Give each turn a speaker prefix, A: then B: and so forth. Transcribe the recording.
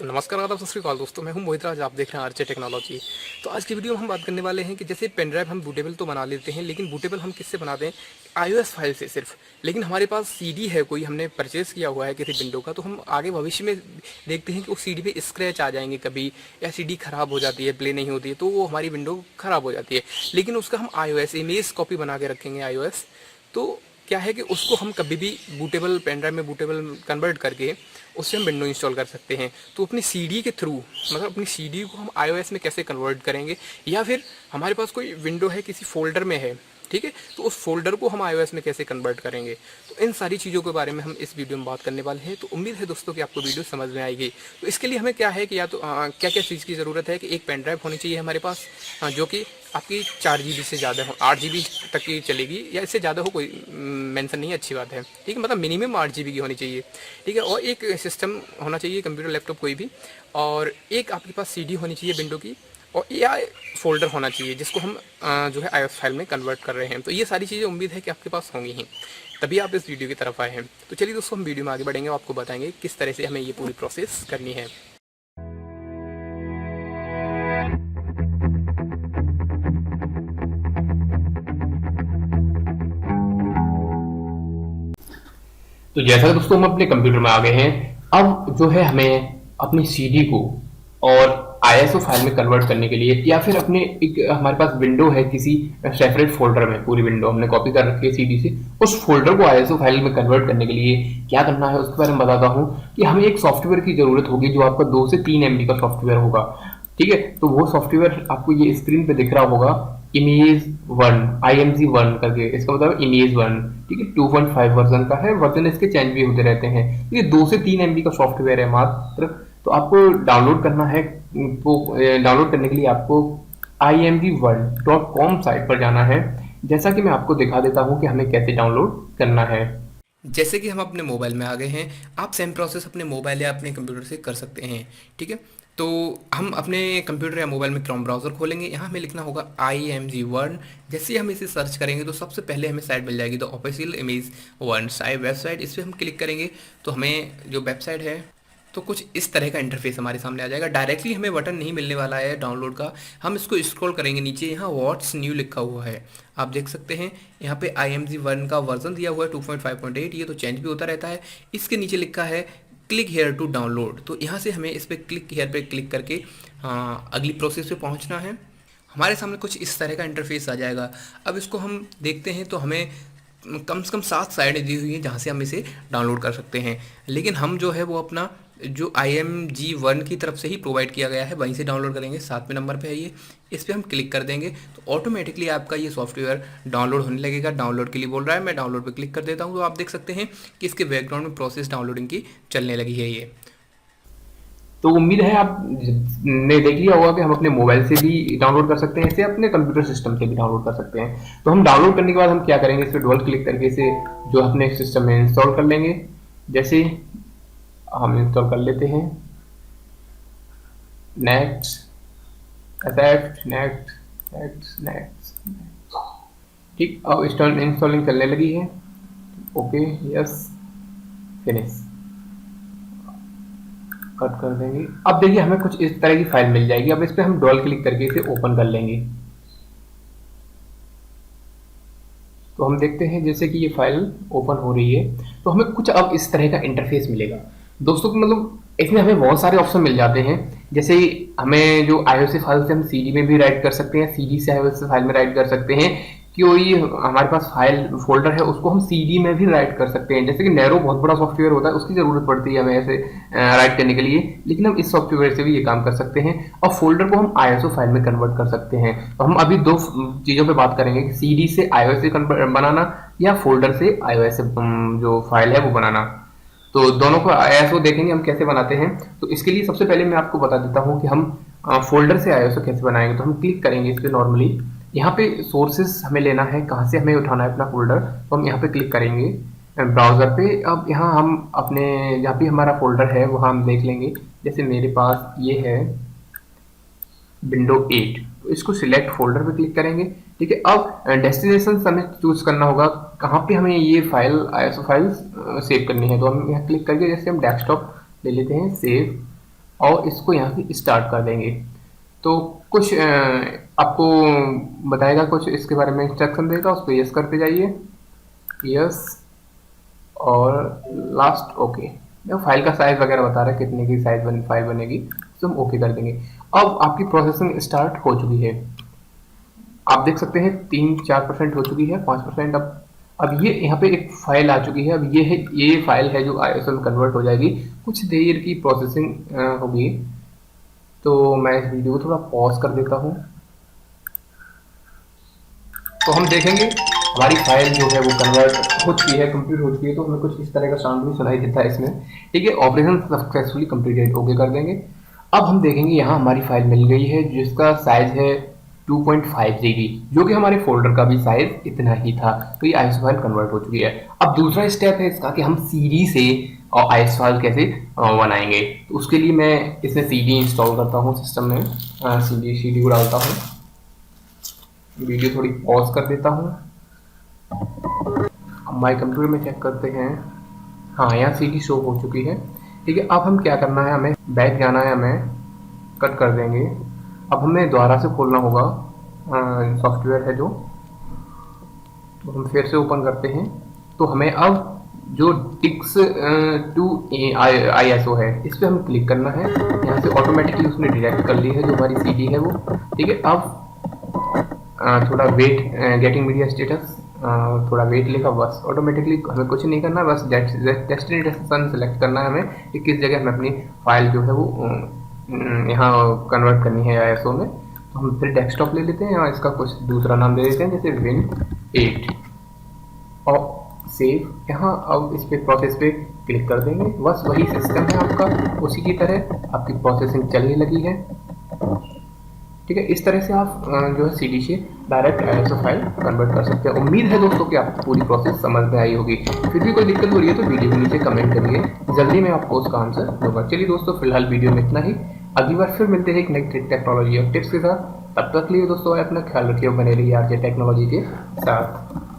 A: तो नमस्कार आदाब सत श्री अकाल दोस्तों, मैं हूं मोहित राज। आप देख रहे हैं आरचे टेक्नोलॉजी। तो आज की वीडियो में हम बात करने वाले हैं कि जैसे पेन ड्राइव हम बूटेबल तो बना लेते हैं, लेकिन बूटेबल हम किससे बनाते हैं? आईओएस फाइल से सिर्फ। लेकिन हमारे पास सीडी है, कोई हमने परचेज़ किया हुआ है किसी विंडो का, तो हम आगे भविष्य में देखते हैं कि उस सीडी पे स्क्रैच आ जाएंगे कभी, या सीडी ख़राब हो जाती है, प्ले नहीं होती है, तो वो हमारी विंडो ख़राब हो जाती है। लेकिन उसका हम आईओएस इमेज कॉपी बना के रखेंगे आईओएस। तो क्या है कि उसको हम कभी भी बूटेबल पेन ड्राइव में बूटेबल कन्वर्ट करके उससे हम विंडो इंस्टॉल कर सकते हैं। तो अपनी सीडी के थ्रू, मतलब अपनी सीडी को हम आईओएस में कैसे कन्वर्ट करेंगे, या फिर हमारे पास कोई विंडो है किसी फोल्डर में है, ठीक है, तो उस फोल्डर को हम आईओएस में कैसे कन्वर्ट करेंगे। तो इन सारी चीज़ों के बारे में हम इस वीडियो में बात करने वाले हैं। तो उम्मीद है दोस्तों कि आपको वीडियो समझ में आएगी। तो इसके लिए हमें क्या है कि या तो क्या क्या चीज़ की ज़रूरत है कि एक पेन ड्राइव होनी चाहिए हमारे पास, जो कि आपकी 4 GB से ज़्यादा हो, 8 GB तक की चलेगी, या इससे ज़्यादा हो कोई मेंशन नहीं है, अच्छी बात है, ठीक है, मतलब मिनिमम 8 GB की होनी चाहिए, ठीक है। और एक सिस्टम होना चाहिए, कंप्यूटर लैपटॉप कोई भी, और एक आपके पास सीडी होनी चाहिए विंडो की, और या फोल्डर होना चाहिए जिसको हम जो है आईओएस फाइल में कन्वर्ट कर रहे हैं। तो ये सारी चीज़ें उम्मीद है कि आपके पास होंगी ही, तभी आप इस वीडियो की तरफ आए हैं। तो चलिए दोस्तों, हम वीडियो में आगे बढ़ेंगे और आपको बताएंगे किस तरह से हमें ये पूरी प्रोसेस करनी है।
B: तो जैसा कि दोस्तों हम अपने कंप्यूटर में आ गए हैं, अब जो है हमें अपनी सीडी को और आईएसओ फाइल में कन्वर्ट करने के लिए, या फिर अपने एक हमारे पास विंडो है किसी सेपरेट फोल्डर में, पूरी विंडो हमने कॉपी कर रखी है सीडी से, उस फोल्डर को आईएसओ फाइल में कन्वर्ट करने के लिए क्या करना है उसके बारे में बताता हूँ। कि हमें एक सॉफ्टवेयर की जरूरत होगी जो आपका 2 से 3 MB का सॉफ्टवेयर होगा, ठीक है। तो वो सॉफ्टवेयर आपको ये स्क्रीन पे दिख रहा होगा, इमेज वन, IMG1 करके, इसका मतलब इमेज वन, ठीक है। 2.5 वर्जन का है, वर्जन इसके चेंज भी होते रहते हैं। ये 2 से 3 MB का सॉफ्टवेयर है मात्र। तो आपको डाउनलोड करना है, तो डाउनलोड करने के लिए आपको img1.com साइट पर जाना है। जैसा कि मैं आपको दिखा देता हूँ कि हमें कैसे डाउनलोड करना है।
A: जैसे कि हम अपने मोबाइल में आ गए हैं, आप सेम प्रोसेस अपने मोबाइल या अपने कंप्यूटर से कर सकते हैं, ठीक है। तो हम अपने कंप्यूटर या मोबाइल में क्रोम ब्राउज़र खोलेंगे, यहाँ हमें लिखना होगा IMG1। जैसे ही हम इसे सर्च करेंगे तो सबसे पहले हमें साइट मिल जाएगी, the official image one site website. इस पर हम क्लिक करेंगे तो हमें जो वेबसाइट है, तो कुछ इस तरह का इंटरफेस हमारे सामने आ जाएगा। डायरेक्टली हमें बटन नहीं मिलने वाला है डाउनलोड का, हम इसको स्क्रॉल करेंगे नीचे, यहाँ व्हाट्स न्यू लिखा हुआ है, आप देख सकते हैं। यहाँ पे IMG1 का वर्जन दिया हुआ है 2.5.8, ये तो चेंज भी होता रहता है। इसके नीचे लिखा है क्लिक हेयर टू डाउनलोड, तो यहाँ से हमें इस पर क्लिक हेयर पे क्लिक करके अगली प्रोसेस पे पहुँचना है। हमारे सामने कुछ इस तरह का इंटरफेस आ जाएगा। अब इसको हम देखते हैं तो हमें कम से कम 7 साइटें दी हुई हैं जहाँ से हम इसे डाउनलोड कर सकते हैं, लेकिन हम जो है वो अपना जो IMG1 की तरफ से ही प्रोवाइड किया गया है वहीं से डाउनलोड करेंगे। 7वें नंबर पे है ये, इस पर हम क्लिक कर देंगे तो ऑटोमेटिकली आपका ये सॉफ्टवेयर डाउनलोड होने लगेगा। डाउनलोड के लिए बोल रहा है, मैं डाउनलोड पे क्लिक कर देता हूँ, तो आप देख सकते हैं कि इसके बैकग्राउंड में प्रोसेस डाउनलोडिंग की चलने लगी है ये।
B: तो उम्मीद है आप ने देख लिया होगा कि हम अपने मोबाइल से भी डाउनलोड कर सकते हैं, इसे अपने कंप्यूटर सिस्टम से भी डाउनलोड कर सकते हैं। तो हम डाउनलोड करने के बाद हम क्या करेंगे, इस पर डबल क्लिक करके इसे जो अपने सिस्टम में इंस्टॉल कर लेंगे। जैसे हम इंस्टॉल कर लेते हैं, next, accept, next next next, ठीक। अब इंस्टॉलिंग चलने लगी है, ओके, यस, फिनिश कट कर देंगे। अब देखिए हमें कुछ इस तरह की फाइल मिल जाएगी। अब इस पर हम डबल क्लिक करके इसे ओपन कर लेंगे। तो हम देखते हैं जैसे कि ये फाइल ओपन हो रही है, तो हमें कुछ अब इस तरह का इंटरफेस मिलेगा दोस्तों। मतलब इसमें हमें बहुत सारे ऑप्शन मिल जाते हैं। जैसे हमें जो आईओएस फाइल से हम सीडी में भी राइट कर सकते हैं, सीडी से आईओएस फाइल में राइट कर सकते हैं। कोई हमारे पास फाइल फोल्डर है उसको हम सीडी में भी राइट कर सकते हैं। जैसे कि नैरो बहुत बड़ा सॉफ्टवेयर होता है, उसकी जरूरत पड़ती है हमें ऐसे राइट करने के लिए, लेकिन हम इस सॉफ्टवेयर से भी ये काम कर सकते हैं। और फोल्डर को हम आईएसओ फाइल में कन्वर्ट कर सकते हैं। तो हम अभी 2 चीजों पे बात करेंगे कि सीडी से आईओएस से बनाना, या फोल्डर से आईओएस जो फाइल है वो बनाना। तो दोनों को आईएसओ देखेंगे हम कैसे बनाते हैं। तो इसके लिए सबसे पहले मैं आपको बता देता हूँ कि हम फोल्डर से आईएसओ कैसे बनाएंगे। तो हम क्लिक करेंगे इस पर नॉर्मली, यहाँ पे सोर्सेस हमें लेना है, कहाँ से हमें उठाना है अपना फोल्डर। तो हम यहाँ पे क्लिक करेंगे ब्राउजर पे। अब यहाँ हम अपने जहाँ भी हमारा फोल्डर है वहाँ हम देख लेंगे। जैसे मेरे पास ये है विंडो 8, तो इसको सिलेक्ट फोल्डर पे क्लिक करेंगे, ठीक है। अब डेस्टिनेशन हमें चूज करना होगा, कहाँ पे हमें ये फाइल आईएसओ फाइल सेव करनी है। तो हम यहाँ क्लिक करके जैसे हम डेस्कटॉप ले लेते हैं, सेव, और इसको यहाँ से स्टार्ट कर देंगे। तो कुछ आपको बताएगा, कुछ इसके बारे में इंस्ट्रक्शन देगा, उस पर यस करते जाइए, यस, और लास्ट ओके। देखो फाइल का साइज वगैरह बता रहा है कितने की फाइल बनेगी, तो हम ओके कर देंगे। अब आपकी प्रोसेसिंग स्टार्ट हो चुकी है, आप देख सकते हैं 3-4% हो चुकी है, 5%। अब ये यहाँ पे एक फाइल आ चुकी है। अब ये फाइल है जो आईएसओ में कन्वर्ट हो जाएगी। कुछ देर की प्रोसेसिंग होगी, तो मैं इस वीडियो को थोड़ा पॉज कर देता हूँ। तो हम देखेंगे हमारी फाइल जो है वो कन्वर्ट हो चुकी है, कंप्लीट हो चुकी है। तो हमें कुछ इस तरह का साउंड भी सुनाई देता है इसमें। ठीक है, ऑपरेशन सक्सेसफुली कंप्लीटेड, ओके कर देंगे। अब हम देखेंगे यहाँ हमारी फाइल मिल गई है जिसका साइज है 2.5 GB, जो कि हमारे फोल्डर का भी साइज इतना ही था। तो ये आईएस फाइल कन्वर्ट हो चुकी है। अब दूसरा स्टेप है इसका कि हम सीडी से आईएस फाइल कैसे बनाएंगे। तो उसके लिए मैं इसमें सीडी इंस्टॉल करता हूँ सिस्टम में, सीडी को डालता हूँ। वीडियो थोड़ी पॉज कर देता हूँ। माई कंप्यूटर में चेक करते हैं, हाँ यहाँ सीडी शो हो चुकी है। ठीक है, अब हम क्या करना है, हमें बैक जाना है, हमें कट कर देंगे। अब हमें दोबारा से खोलना होगा सॉफ्टवेयर है जो, तो हम फिर से ओपन करते हैं। तो हमें अब जो टिक्स टू ISO है इस पर हमें क्लिक करना है। यहाँ से ऑटोमेटिकली उसने डिटेक्ट कर ली है जो हमारी सीडी है वो। ठीक है, अब थोड़ा वेट, गेटिंग मीडिया स्टेटस, थोड़ा वेट लेगा, बस ऑटोमेटिकली हमें कुछ नहीं करना, बस डेस्टिनेशन सेलेक्ट करना है हमें कि किस जगह हमें अपनी फाइल जो है वो यहाँ कन्वर्ट करनी है ISO में। तो हम फिर डेस्कटॉप ले लेते हैं, इसका कुछ दूसरा नाम दे देते हैं जैसे Win8 और सेव। यहाँ अब इस पे प्रोसेस पे क्लिक कर देंगे, बस वही सिस्टम है आपका, उसी की तरह आपकी प्रोसेसिंग चलने लगी है। ठीक है, इस तरह से आप जो है सीडी से डायरेक्ट ISO फाइल कन्वर्ट कर सकते हैं। उम्मीद है दोस्तों कि आपको पूरी प्रोसेस समझ में आई होगी। फिर भी कोई दिक्कत हो रही है तो वीडियो के नीचे कमेंट करिए, जल्दी मैं आपको उसका आंसर दूंगा। चलिए दोस्तों, फिलहाल वीडियो में इतना ही। अगली बार फिर मिलते हैं एक नई टेक्नोलॉजी और टिप्स के साथ। तब तक के लिए दोस्तों अपना ख्याल रखिए और बने रहिए आरजे टेक्नोलॉजी के साथ।